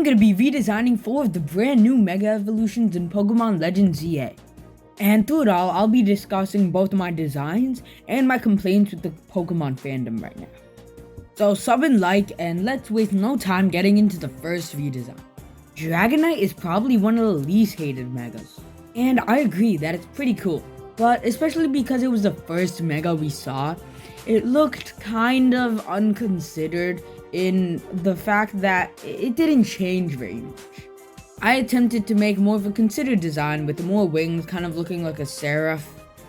going to be redesigning 4 of the brand new Mega Evolutions in Pokemon Legends ZA. And through it all, I'll be discussing both my designs and my complaints with the Pokemon fandom right now. So sub and like, and let's waste no time getting into the first redesign. Dragonite is probably one of the least hated Megas. And I agree that it's pretty cool. But especially because it was the first Mega we saw, it looked kind of unconsidered in the fact that it didn't change very much. I attempted to make more of a considered design with more wings, kind of looking like a seraph,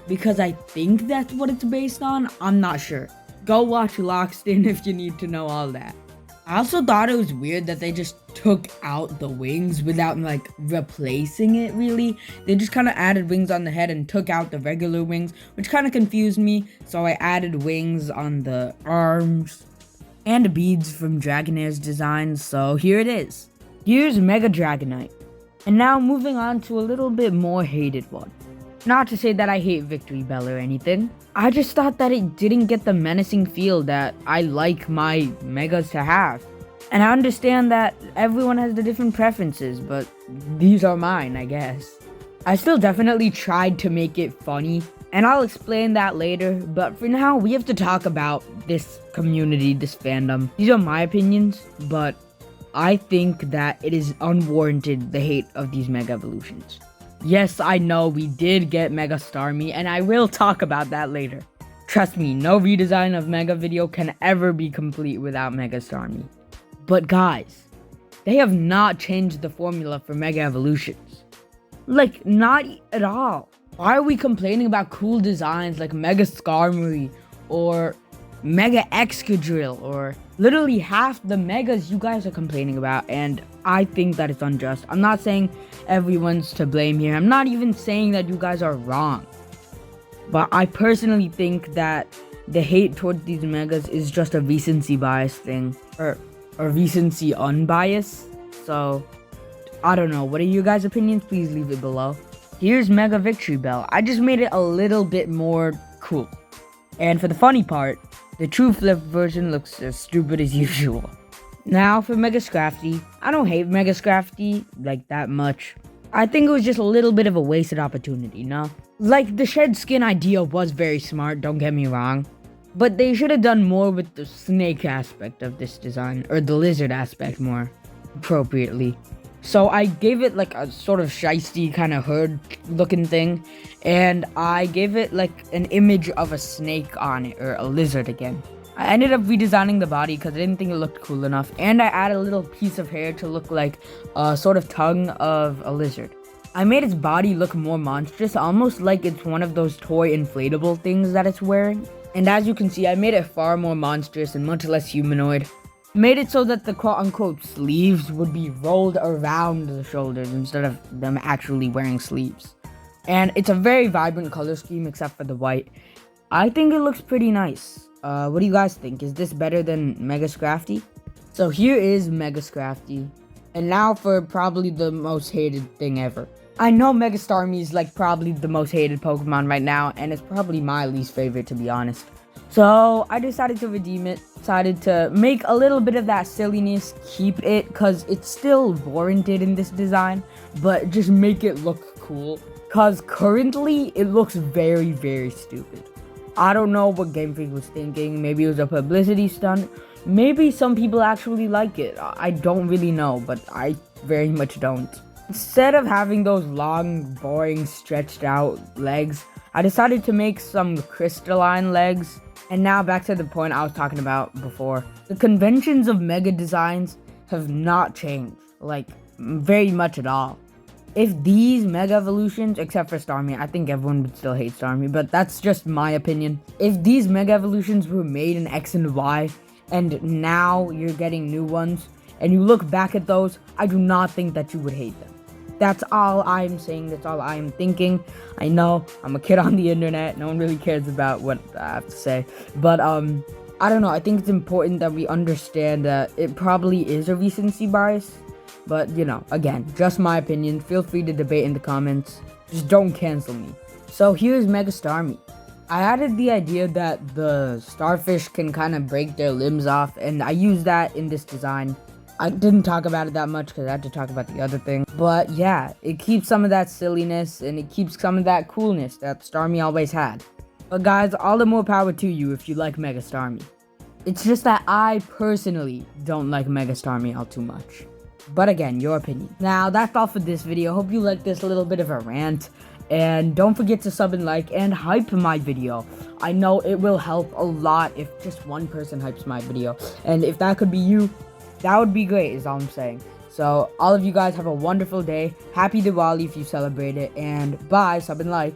because I think that's what it's based on. I'm not sure. Go watch Lockstin if you need to know all that. I also thought it was weird that they just took out the wings without replacing it really. They just kind of added wings on the head and took out the regular wings, which kind of confused me. So I added wings on the arms and beads from Dragonaire's design. So here it is. Here's Mega Dragonite. And now moving on to a little bit more hated one. Not to say that I hate Victreebel or anything. I just thought that it didn't get the menacing feel that I like my Megas to have. And I understand that everyone has the different preferences, but these are mine, I guess. I still definitely tried to make it funny, and I'll explain that later, but for now, we have to talk about this community, this fandom. These are my opinions, but I think that it is unwarranted, the hate of these Mega Evolutions. Yes, I know we did get Mega Starmie, and I will talk about that later. Trust me, no redesign of Mega video can ever be complete without Mega Starmie. But guys, they have not changed the formula for Mega Evolutions. Like, not at all. Why are we complaining about cool designs like Mega Starmie or Mega Excadrill or literally half the Megas you guys are complaining about? And I think that it's unjust. I'm not saying everyone's to blame here. I'm not even saying that you guys are wrong. But I personally think that the hate towards these Megas is just a recency bias thing. Or recency unbiased. So, I don't know. What are your guys' opinions? Please leave it below. Here's Mega Victreebel. I just made it a little bit more cool. And for the funny part, the true flip version looks as stupid as usual. Now for Mega Scrafty. I don't hate Mega Scrafty like that much. I think it was just a little bit of a wasted opportunity, no? Like, the shed skin idea was very smart, don't get me wrong. But they should have done more with the snake aspect of this design, or the lizard aspect more appropriately. So I gave it like a sort of shiesty kind of hood looking thing, and I gave it like an image of a snake on it, or a lizard again. I ended up redesigning the body because I didn't think it looked cool enough, and I added a little piece of hair to look like a sort of tongue of a lizard. I made its body look more monstrous, almost like it's one of those toy inflatable things that it's wearing. And as you can see, I made it far more monstrous and much less humanoid. Made it so that the quote-unquote sleeves would be rolled around the shoulders instead of them actually wearing sleeves. And it's a very vibrant color scheme except for the white. I think it looks pretty nice. What do you guys think? Is this better than Mega Scrafty? So here is Mega Scrafty. And now for probably the most hated thing ever. I know Mega Starmie is like probably the most hated Pokemon right now, and it's probably my least favorite, to be honest. So I decided to redeem it, decided to make a little bit of that silliness, keep it, because it's still warranted in this design, but just make it look cool. Because currently, it looks very, very stupid. I don't know what Game Freak was thinking. Maybe it was a publicity stunt. Maybe some people actually like it. I don't really know, but I very much don't. Instead of having those long, boring, stretched out legs, I decided to make some crystalline legs. And now back to the point I was talking about before. The conventions of Mega designs have not changed, like, very much at all. If these Mega Evolutions, except for Starmie, I think everyone would still hate Starmie, but that's just my opinion. If these Mega Evolutions were made in X and Y, and now you're getting new ones, and you look back at those, I do not think that you would hate them. That's all I'm saying, that's all I'm thinking. I know, I'm a kid on the internet, no one really cares about what I have to say. But, I don't know, I think it's important that we understand that it probably is a recency bias. But, you know, again, just my opinion. Feel free to debate in the comments. Just don't cancel me. So here's Mega Starmie. I added the idea that the starfish can kind of break their limbs off, and I used that in this design. I didn't talk about it that much because I had to talk about the other thing. But yeah, it keeps some of that silliness and it keeps some of that coolness that Starmie always had. But guys, all the more power to you if you like Mega Starmie. It's just that I personally don't like Mega Starmie all too much. But again, your opinion. Now, that's all for this video. Hope you like this little bit of a rant. And don't forget to sub and like and hype my video. I know it will help a lot if just one person hypes my video. And if that could be you, that would be great is all I'm saying. So all of you guys have a wonderful day. Happy Diwali if you celebrate it. And bye, sub and like.